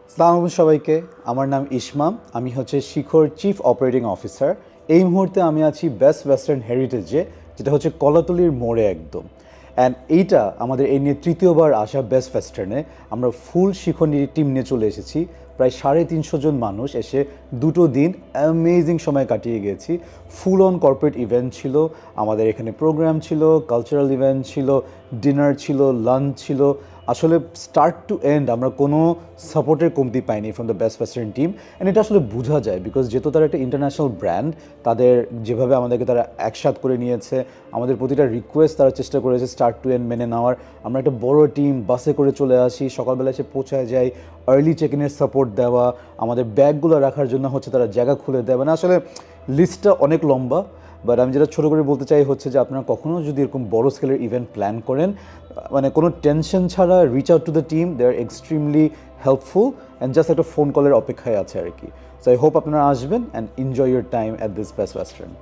আসসালামু আলাইকুম সবাইকে। আমার নাম ইসমাম। আমি হচ্ছে শিখর চিফ অপারেটিং অফিসার। এই মুহূর্তে আমি আছি বেস্ট ওয়েস্টার্ন হেরিটেজে, যেটা হচ্ছে কলাতলির মোড়ে একদম। অ্যান্ড এইটা আমাদের এই নিয়ে তৃতীয়বার আসা বেস্ট ওয়েস্টার্নে। আমরা ফুল শিখর টিম নিয়ে চলে এসেছি। প্রায় 350 জন মানুষ এসে 2 দিন অ্যামেজিং সময় কাটিয়ে গেছি। ফুল অন কর্পোরেট ইভেন্ট ছিল, আমাদের এখানে প্রোগ্রাম ছিল, কালচারাল ইভেন্ট ছিল, ডিনার ছিল, লাঞ্চ ছিল। আসলে স্টার্ট টু এন্ড আমরা কোনো সাপোর্টের কমতি পাইনি from the best western team. And এটা আসলে বোঝা যায় বিকজ যেহেতু তারা একটা ইন্টারন্যাশনাল ব্র্যান্ড, তাদের যেভাবে আমাদেরকে তারা একসাথ করে নিয়েছে, আমাদের প্রতিটা রিকোয়েস্ট তারা চেষ্টা করেছে স্টার্ট টু এন্ড মেনে নেওয়ার। আমরা একটা বড় টিম, বাসে করে চলে আসি, সকালবেলা এসে পৌঁছায় যাই, আর্লি চেক ইনের সাপোর্ট দেওয়া, আমাদের ব্যাগগুলো রাখার জন্য হচ্ছে তারা জায়গা খুলে দেয়। মানে আসলে লিস্টটা অনেক লম্বা। বাট আমি যেটা ছোটো করে বলতে চাই হচ্ছে যে আপনারা কখনও যদি এরকম বড় স্কেলের ইভেন্ট প্ল্যান করেন, মানে কোনো টেনশন ছাড়া reach out to the team, they are extremely helpful and just একটা ফোন কলের অপেক্ষায় আছে আর কি। সো আই হোপ আপনারা আসবেন and enjoy your time at this best western.